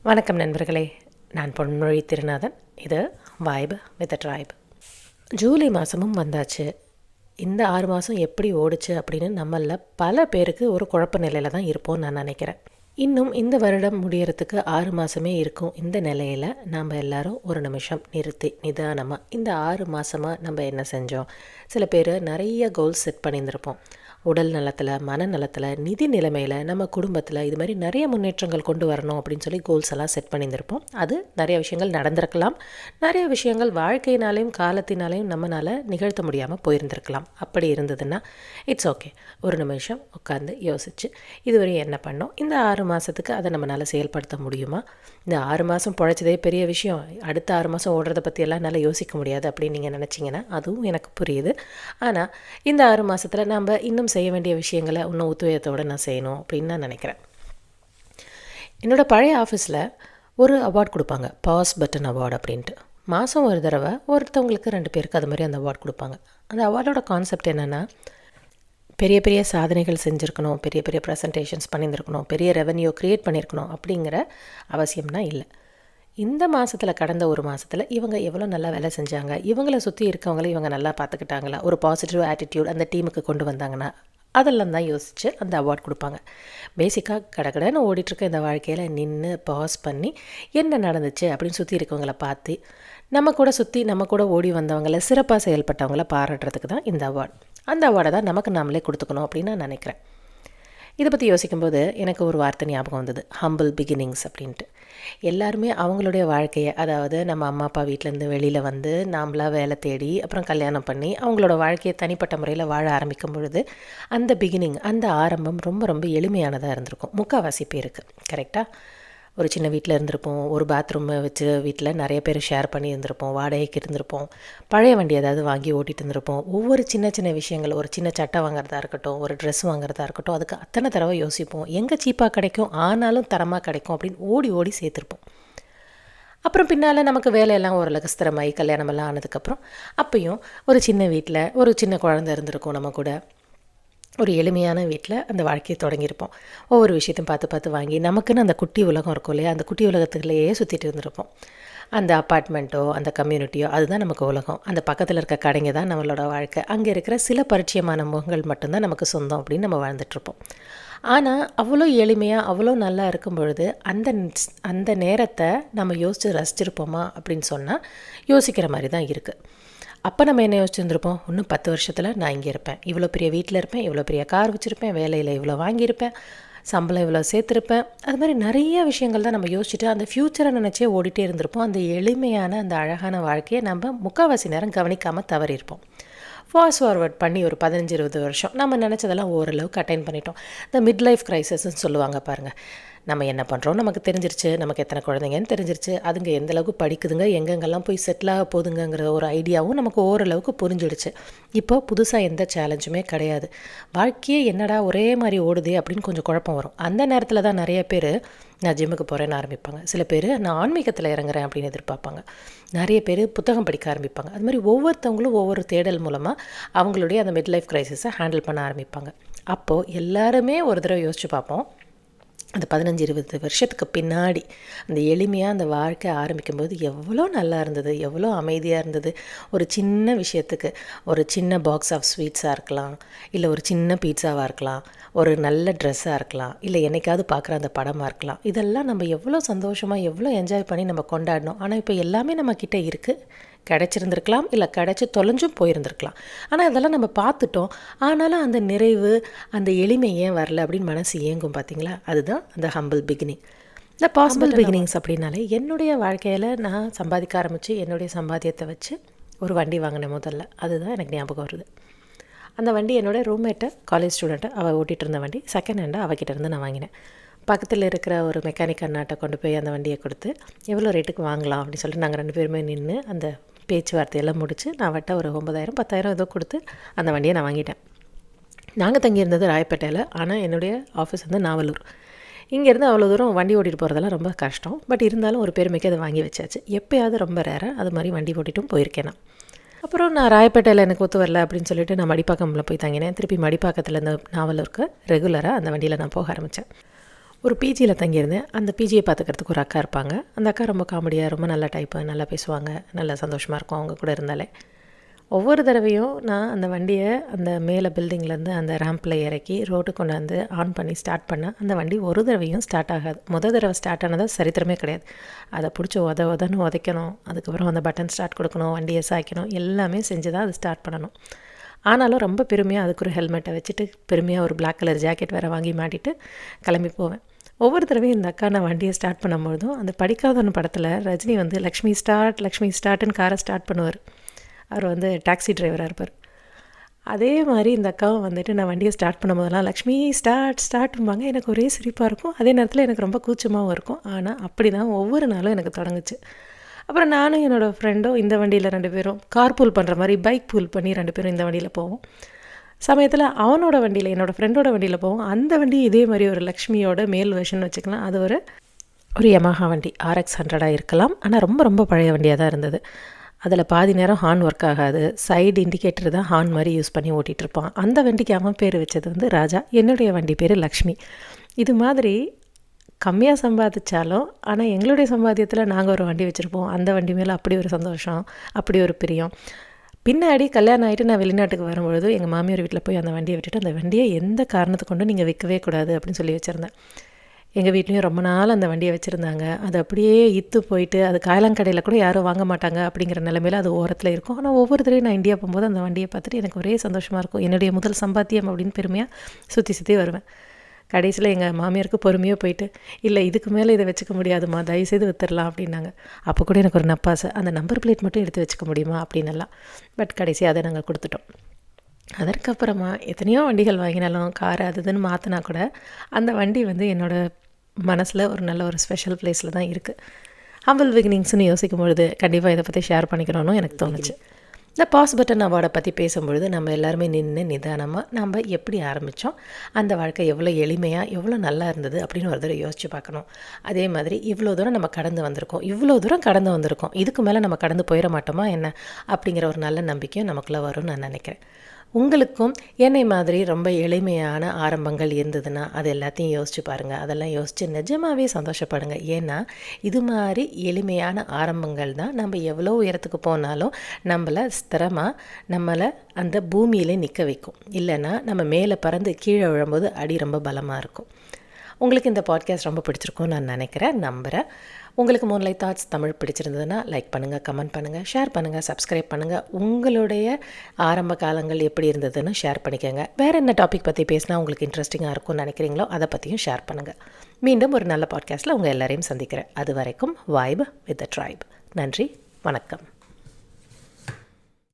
வணக்கம் நண்பர்களே, நான் பொன்மொழி திருநாதன். இது வைப் வித் ட்ரைப். ஜூலை மாதமும் வந்தாச்சு. இந்த 6 மாதம் எப்படி ஓடுச்சு அப்படின்னு நம்மளில் பல பேருக்கு ஒரு குழப்ப நிலையில் தான் இருப்போம்னு நான் நினைக்கிறேன். இன்னும் இந்த வருடம் முடியறதுக்கு 6 மாதமே இருக்கும். இந்த நிலையில் நாம் எல்லோரும் ஒரு நிமிஷம் நிறுத்தி நிதானமாக இந்த 6 மாதமாக நம்ம என்ன செஞ்சோம். சில பேர் நிறைய கோல்ஸ் செட் பண்ணியிருந்திருப்போம். உடல் நலத்தில், மனநலத்தில், நிதி நிலைமையில், நம்ம குடும்பத்தில் இது மாதிரி நிறைய முன்னேற்றங்கள் கொண்டு வரணும் அப்படின்னு சொல்லி கோல்ஸ் எல்லாம் செட் பண்ணியிருந்திருப்போம். அது நிறைய விஷயங்கள் நடந்திருக்கலாம். நிறைய விஷயங்கள் வாழ்க்கையினாலேயும் காலத்தினாலேயும் நம்மளால் நிகழ்த்த முடியாமல் போயிருந்திருக்கலாம். அப்படி இருந்ததுன்னா இட்ஸ் ஓகே. ஒரு நிமிஷம் உட்காந்து யோசிச்சு இதுவரை என்ன பண்ணோம், இந்த 6 மாதத்துக்கு அதை நம்மளால் செயல்படுத்த முடியுமா, இந்த 6 மாதம் பிழைச்சதே பெரிய விஷயம், அடுத்த 6 மாதம் ஓடுறதை பற்றியெல்லாம் என்னால் யோசிக்க முடியாது அப்படின்னு நீங்கள் நினச்சிங்கன்னா அதுவும் எனக்கு புரியுது. ஆனால் இந்த 6 மாதத்தில் நம்ம இன்னும் செய்ய வேண்டிய விஷயங்களை இன்னும் உத்வேகத்தோடு நான் செய்யணும் அப்படின்னு நான் நினைக்கிறேன். என்னோடய பழைய ஆஃபீஸில் ஒரு அவார்ட் கொடுப்பாங்க, பாஸ் பட்டன் அவார்டு அப்படின்ட்டு. மாதம் ஒரு தடவை ஒருத்தவங்களுக்கு 2 பேருக்கு அது மாதிரி அந்த அவார்ட் கொடுப்பாங்க. அந்த அவார்டோட கான்செப்ட் என்னென்னா, பெரிய பெரிய சாதனைகள் செஞ்சுருக்கணும், பெரிய பெரிய ப்ரெசன்டேஷன்ஸ் பண்ணியிருக்கணும், பெரிய ரெவென்யூ க்ரியேட் பண்ணியிருக்கணும் அப்படிங்கிற அவசியம்னா இல்லை. இந்த மாதத்தில், கடந்த ஒரு மாதத்தில் இவங்க எவ்வளோ நல்லா வேலை செஞ்சாங்க, இவங்களை சுற்றி இருக்கவங்கள இவங்க நல்லா பார்த்துக்கிட்டாங்களா, ஒரு பாசிட்டிவ் ஆட்டிடியூட் அந்த டீமுக்கு கொண்டு வந்தாங்கன்னா, அதெல்லாம் தான் யோசித்து அந்த அவார்ட் கொடுப்பாங்க. பேசிக்காக கடகடன்னு ஓடிட்டுருக்க இந்த வாழ்க்கையில் நின்று பாஸ் பண்ணி என்ன நடந்துச்சு அப்படின்னு சுற்றி இருக்கவங்கள பார்த்து நம்ம கூட சுற்றி நம்ம கூட ஓடி வந்தவங்களை, சிறப்பாக செயல்பட்டவங்கள பாராட்டுறதுக்கு தான் இந்த அவார்ட். அந்த அவார்டை தான் நமக்கு நாமளே கொடுத்துக்கணும் அப்படின்னு நான் நினைக்கிறேன். இதை பற்றி யோசிக்கும்போது எனக்கு ஒரு வார்த்தை ஞாபகம் வந்தது, ஹம்பிள் பிகினிங்ஸ் அப்படின்ட்டு. எல்லாருமே அவங்களுடைய வாழ்க்கையை, அதாவது நம்ம அம்மா அப்பா வீட்டிலேருந்து வெளியில் வந்து நாம்ளாக வேலை தேடி அப்புறம் கல்யாணம் பண்ணி அவங்களோட வாழ்க்கையை தனிப்பட்ட முறையில் வாழ ஆரம்பிக்கும் பொழுது அந்த பிகினிங், அந்த ஆரம்பம் ரொம்ப ரொம்ப எளிமையானதாக இருந்திருக்கும் முக்கால்வாசி பேருக்கு. கரெக்டாக ஒரு சின்ன வீட்டில் இருந்திருப்போம், ஒரு பாத்ரூமை வச்சு வீட்டில் நிறைய பேர் ஷேர் பண்ணி இருந்திருப்போம், வாடகைக்கு இருந்திருப்போம், பழைய வண்டி ஏதாவது வாங்கி ஓட்டிகிட்டு இருந்திருப்போம். ஒவ்வொரு சின்ன சின்ன விஷயங்கள், ஒரு சின்ன சட்டை வாங்குறதா இருக்கட்டும், ஒரு ட்ரெஸ் வாங்குறதா இருக்கட்டும், அதுக்கு அத்தனை தடவை யோசிப்போம், எங்கே சீப்பாக கிடைக்கும் ஆனாலும் தரமாக கிடைக்கும் அப்படின்னு ஓடி ஓடி சேர்த்துருப்போம். அப்புறம் பின்னால் நமக்கு வேலையெல்லாம் ஓரளவுக்கு ஸ்திரமாகி கல்யாணமெல்லாம் ஆனதுக்கப்புறம் அப்பையும் ஒரு சின்ன வீட்டில் ஒரு சின்ன குழந்தை இருந்திருக்கும், நம்ம கூட ஒரு எளிமையான வீட்டில் அந்த வாழ்க்கையை தொடங்கியிருப்போம். ஒவ்வொரு விஷயத்தையும் பார்த்து பார்த்து வாங்கி நமக்குன்னு அந்த குட்டி உலகம் இருக்கும் இல்லையா, அந்த குட்டி உலகத்துக்குள்ளேயே சுற்றிட்டு இருந்திருப்போம். அந்த அப்பார்ட்மெண்ட்டோ அந்த கம்யூனிட்டியோ அதுதான் நமக்கு உலகம். அந்த பக்கத்தில் இருக்க கடைங்க தான் நம்மளோட வாழ்க்கை. அங்கே இருக்கிற சில பரிச்சயமான முகங்கள் மட்டும்தான் நமக்கு சொந்தம் அப்படின்னு நம்ம வாழ்ந்துட்டுருப்போம். ஆனால் அவ்வளோ எளிமையாக அவ்வளோ நல்லா இருக்கும் பொழுது அந்த நேரத்தை நம்ம யோசித்து ரசிச்சிருப்போமா அப்படின்னு சொன்னால் யோசிக்கிற மாதிரி தான் இருக்குது. அப்போ நம்ம என்ன யோசிச்சுருந்துருப்போம், இன்னும் 10 வருஷத்தில் நான் இங்கே இருப்பேன், இவ்வளோ பெரிய வீட்டில் இருப்பேன், இவ்வளோ பெரிய கார் வச்சுருப்பேன், வேலையில் இவ்வளோ வாங்கியிருப்பேன், சம்பளம் இவ்வளோ சேர்த்துருப்பேன். அது மாதிரி நிறைய விஷயங்கள் தான் நம்ம யோசிச்சுட்டு அந்த ஃப்யூச்சரை நினச்சே ஓடிட்டே இருந்திருப்போம். அந்த எளிமையான அந்த அழகான வாழ்க்கையை நம்ம முக்கால்வாசி நேரம் கவனிக்காமல் தவறியிருப்போம். ஃபாஸ்ட் ஃபார்வர்ட் பண்ணி ஒரு 15-20 வருஷம் நம்ம நினச்சதெல்லாம் ஓரளவுக்கு அட்டைன் பண்ணிட்டோம். இந்த மிட் லைஃப் க்ரைசிஸ்ன்னு சொல்லுவாங்க பாருங்கள். நம்ம என்ன பண்ணுறோம் நமக்கு தெரிஞ்சிருச்சு, நமக்கு எத்தனை குழந்தைங்கன்னு தெரிஞ்சிருச்சு, அதுங்க எந்த அளவுக்கு படிக்குதுங்க, எங்கெங்கெல்லாம் போய் செட்டிலாக போதுங்கிற ஒரு ஐடியாவும் நமக்கு ஓரளவுக்கு புரிஞ்சிடுச்சு. இப்போ புதுசாக எந்த சேலஞ்சுமே கிடையாது. வாழ்க்கையே என்னடா ஒரே மாதிரி ஓடுதே அப்படின்னு கொஞ்சம் குழப்பம் வரும். அந்த நேரத்தில் தான் நிறைய பேர் நான் ஜிம்முக்கு போகிறேன்னு ஆரம்பிப்பாங்க. சில பேர் நான் ஆன்மீகத்தில் இறங்குறேன் அப்படின்னு எதிர்பார்ப்பாங்க. நிறைய பேர் புத்தகம் படிக்க ஆரம்பிப்பாங்க. அது மாதிரி ஒவ்வொருத்தவங்களும் ஒவ்வொரு தேடல் மூலமாக அவங்களுடைய அந்த மிட் லைஃப் க்ரைசிஸை ஹேண்டில் பண்ண ஆரம்பிப்பாங்க. அப்போது எல்லாருமே ஒரு தடவை யோசித்து பார்ப்போம், அந்த 15-20 வருஷத்துக்கு பின்னாடி அந்த எளிமையாக அந்த வாழ்க்கை ஆரம்பிக்கும்போது எவ்வளோ நல்லா இருந்தது, எவ்வளோ அமைதியாக இருந்தது. ஒரு சின்ன விஷயத்துக்கு ஒரு சின்ன பாக்ஸ் ஆஃப் ஸ்வீட்ஸாக இருக்கலாம், இல்லை ஒரு சின்ன பீட்சாவாக இருக்கலாம், ஒரு நல்ல ட்ரெஸ்ஸாக இருக்கலாம், இல்லை என்னைக்காவது பார்க்குற அந்த படமாக இருக்கலாம். இதெல்லாம் நம்ம எவ்வளோ சந்தோஷமாக எவ்வளோ என்ஜாய் பண்ணி நம்ம கொண்டாடணும். ஆனால் இப்போ எல்லாமே நம்மக்கிட்ட இருக்குது, கிடச்சிருந்துருக்கலாம், இல்லை கிடச்சி தொலைஞ்சும் போயிருந்துருக்கலாம். ஆனால் இதெல்லாம் நம்ம பார்த்துட்டோம். ஆனாலும் அந்த நிறைவு, அந்த எளிமை ஏன் வரல அப்படின்னு மனசு ஏங்கும் பார்த்தீங்களா. அதுதான் அந்த ஹம்பிள் பிகினிங். இந்த பாசிபிள் பிகினிங்ஸ் அப்படின்னாலே என்னுடைய வாழ்க்கையில் நான் சம்பாதிக்க ஆரம்பித்து என்னுடைய சம்பாத்தியத்தை வச்சு ஒரு வண்டி வாங்கினேன் முதல்ல. அதுதான் எனக்கு ஞாபகம் வருது. அந்த வண்டி என்னோடய ரூம்மேட்டை, காலேஜ் ஸ்டூடெண்ட்டை, அவள் ஓட்டிகிட்டு இருந்த வண்டி, செகண்ட் ஹேண்டாக அவகிட்ட இருந்து நான் வாங்கினேன். பக்கத்தில் இருக்கிற ஒரு மெக்கானிக் அண்ணாட்டை கொண்டு போய் அந்த வண்டியை கொடுத்து எவ்வளோ ரேட்டுக்கு வாங்கலாம் அப்படின்னு சொல்லிட்டு நாங்கள் 2 பேருமே நின்று அந்த பேச்சுவார்த்தையெல்லாம் முடித்து நான் வட்ட ஒரு 9,000-10,000 ஏதோ கொடுத்து அந்த வண்டியை நான் வாங்கிட்டேன். நாங்கள் தங்கியிருந்தது ராயப்பேட்டையில், ஆனால் என்னுடைய ஆஃபீஸ் வந்து நாவலூர். இங்கேருந்து அவ்வளோ தூரம் வண்டி ஓட்டிகிட்டு போகிறதெல்லாம் ரொம்ப கஷ்டம். பட் இருந்தாலும் ஒரு பெருமைக்கு அதை வாங்கி வச்சாச்சு. எப்போயாவது ரொம்ப ரேராக அது மாதிரி வண்டி ஓட்டிட்டும் போயிருக்கேன் நான். அப்புறம் நான் ராயப்பேட்டையில் எனக்கு ஒத்து வரல அப்படின்னு சொல்லிட்டு நான் மடிப்பாக்கமில் போய் தங்கினேன். திருப்பி மடிப்பாக்கத்தில் இந்த நாவலூருக்கு ரெகுலராக அந்த வண்டியில் நான் போக ஆரம்பித்தேன். ஒரு பிஜியில் தங்கியிருந்தேன். அந்த பிஜியை பார்த்துக்கிறதுக்கு ஒரு அக்கா இருப்பாங்க. அந்த அக்கா ரொம்ப காமெடியாக, ரொம்ப நல்ல டைப்பு, நல்லா பேசுவாங்க. நல்லா சந்தோஷமாக இருக்கும் அவங்க கூட இருந்தாலே. ஒவ்வொரு தடவையும் நான் அந்த வண்டியை அந்த மேலே பில்டிங்லேருந்து அந்த ரேம்பில் இறக்கி ரோட்டு கொண்டாந்து ஆன் பண்ணி ஸ்டார்ட் பண்ணால் அந்த வண்டி ஒரு தடவையும் ஸ்டார்ட் ஆகாது. தடவை ஸ்டார்ட் ஆனதாக சரித்திரமே கிடையாது. அதை பிடிச்சி உதன்னு உதைக்கணும், அதுக்கப்புறம் அந்த பட்டன் ஸ்டார்ட் கொடுக்கணும், வண்டியை சாய்க்கணும், எல்லாமே செஞ்சு தான் அது ஸ்டார்ட் பண்ணணும். ஆனாலும் ரொம்ப பெருமையாக அதுக்கு ஒரு ஹெல்மெட்டை வச்சுட்டு பெருமையாக ஒரு பிளாக் கலர் ஜாக்கெட் வேறு வாங்கி மாட்டிட்டு கிளம்பி போவேன். ஒவ்வொரு தடவையும் இந்த அக்கா நான் வண்டியை ஸ்டார்ட் பண்ணும்பொழுதும் அந்த படிக்காதவன் படத்தில் ரஜினி வந்து லக்ஷ்மி ஸ்டார்ட்டுன்னு காரை ஸ்டார்ட் பண்ணுவார். அவர் வந்து டாக்ஸி டிரைவராக இருப்பார். அதே மாதிரி இந்த அக்காவும் வந்துட்டு நான் வண்டியை ஸ்டார்ட் பண்ணும்போதெல்லாம் லக்ஷ்மி ஸ்டார்ட்பாங்க. எனக்கு ஒரே சிரிப்பாக இருக்கும். அதே நேரத்தில் எனக்கு ரொம்ப கூச்சமாகவும் இருக்கும். ஆனால் அப்படி தான் ஒவ்வொரு நாளும் எனக்கு தொடங்குச்சு. அப்புறம் நானும் என்னோடய ஃப்ரெண்டும் இந்த வண்டியில் 2 பேரும் கார் பூல் பண்ணுற மாதிரி பைக் பூல் பண்ணி 2 பேரும் இந்த வண்டியில் போவோம். சமயத்தில் அவனோட வண்டியில், என்னோடய ஃப்ரெண்டோட வண்டியில் போவோம். அந்த வண்டி இதே மாதிரி ஒரு லக்ஷ்மியோட மேல் வெர்ஷன் வச்சுக்கலாம். அது ஒரு யமஹா வண்டி, RX 100 இருக்கலாம். ஆனால் ரொம்ப ரொம்ப பழைய வண்டியாக தான் இருந்தது. அதில் பாதி நேரம் ஹார்ன் ஒர்க் ஆகாது. சைடு இண்டிகேட்டர் தான் ஹார்ன் மாதிரி யூஸ் பண்ணி ஓட்டிகிட்ருப்பான். அந்த வண்டிக்கு அவன் பேர் வச்சது வந்து ராஜா. என்னுடைய வண்டி பேர் லக்ஷ்மி. இது மாதிரி கம்மியாக சம்பாதிச்சாலும் ஆனால் எங்களுடைய சம்பாத்தியத்தில் நாங்கள் ஒரு வண்டி வச்சுருப்போம். அந்த வண்டி மேலே அப்படி ஒரு சந்தோஷம், அப்படி ஒரு பிரியம். பின்னாடி கல்யாணம் ஆகிட்டு நான் வெளிநாட்டுக்கு வரும்பொழுது எங்கள் மாமியார் வீட்டில் போய் அந்த வண்டியை விட்டுட்டு அந்த வண்டியை எந்த காரணத்தை கொண்டு நீங்கள் விற்கவே கூடாது அப்படின்னு சொல்லி வச்சுருந்தேன். எங்கள் வீட்லேயும் ரொம்ப நாள் அந்த வண்டியை வச்சுருந்தாங்க. அது அப்படியே இத்து போயிட்டு அது காயலாங்கடையில் கூட யாரும் வாங்க மாட்டாங்க அப்படிங்கிற நிலைமையில் அது ஓரத்தில் இருக்கும். ஆனால் ஒவ்வொரு தடவையும் நான் இந்தியா போகும்போது அந்த வண்டியை பார்த்துட்டு எனக்கு ஒரே சந்தோஷமாக இருக்கும். என்னுடைய முதல் சம்பாத்தியம் அப்படின்னு பெருமையாக சுற்றி வருவேன். கடைசியில் எங்கள் மாமியாருக்கு பொறுமையாக போயிட்டு, இல்லை இதுக்கு மேலே இதை வச்சுக்க முடியாதுமா, தயவுசெய்து வித்துடலாம் அப்படின்னாங்க. அப்போ கூட எனக்கு ஒரு நப்பாசை, அந்த நம்பர் பிளேட் மட்டும் எடுத்து வச்சுக்க முடியுமா அப்படின்னலாம். பட் கடைசியாக அதை நாங்கள் கொடுத்துட்டோம். அதற்கப்புறமா எத்தனையோ வண்டிகள் வாங்கினாலும் கார் அது இதுன்னு மாற்றினா கூட அந்த வண்டி வந்து என்னோடய மனசில் ஒரு நல்ல ஒரு ஸ்பெஷல் பிளேஸில் தான் இருக்குது. ஹம்பிள் பிகினிங்ஸ்னு யோசிக்கும் பொழுது கண்டிப்பாக இதை பற்றி ஷேர் பண்ணிக்கணும்னு எனக்கு தோணுச்சு. இந்த பாஸ் பட்டன் அவார்டை பற்றி பேசும்பொழுது நம்ம எல்லாருமே நின்று நிதானமாக நம்ம எப்படி ஆரம்பித்தோம், அந்த வாழ்க்கை எவ்வளோ எளிமையாக எவ்வளோ நல்லா இருந்தது அப்படின்னு ஒரு தடவை யோசித்து பார்க்கணும். அதே மாதிரி இவ்வளோ தூரம் நம்ம கடந்து வந்திருக்கோம், இதுக்கு மேலே நம்ம கடந்து போயிட மாட்டோமா என்ன அப்படிங்கிற ஒரு நல்ல நம்பிக்கையும் நமக்குள்ளே வரும்னு நான் நினைக்கிறேன். உங்களுக்கும் என்னை மாதிரி ரொம்ப எளிமையான ஆரம்பங்கள் இருந்ததுன்னா அது எல்லாத்தையும் யோசிச்சு பாருங்கள். அதெல்லாம் யோசித்து நிஜமாகவே சந்தோஷப்படுங்க. ஏன்னா இது மாதிரி எளிமையான ஆரம்பங்கள் தான் நம்ம எவ்வளோ உயரத்துக்கு போனாலும் நம்மளை அந்த பூமியிலே நிற்க வைக்கும். இல்லைன்னா நம்ம மேலே பறந்து கீழே விழும்போது அடி ரொம்ப பலமாக இருக்கும். உங்களுக்கு இந்த பாட்காஸ்ட் ரொம்ப பிடிச்சிருக்கும்னு நான் நம்புகிறேன். உங்களுக்கு மூன்லைட் தாட்ஸ் தமிழ் பிடிச்சிருந்ததுன்னா லைக் பண்ணுங்கள், கமெண்ட் பண்ணுங்கள், ஷேர் பண்ணுங்கள், சப்ஸ்கிரைப் பண்ணுங்கள். உங்களுடைய ஆரம்ப காலங்கள் எப்படி இருந்ததுன்னு ஷேர் பண்ணிக்கோங்க. வேறு என்ன டாபிக் பற்றி பேசினா உங்களுக்கு இன்ட்ரெஸ்டிங்காக இருக்கும்னு நினைக்கிறீங்களோ அதை பற்றியும் ஷேர் பண்ணுங்கள். மீண்டும் ஒரு நல்ல பாட்காஸ்ட்டில் உங்கள் எல்லாரையும் சந்திக்கிறேன். அது வரைக்கும் வைப் வித் த ட்ரைப். நன்றி, வணக்கம்.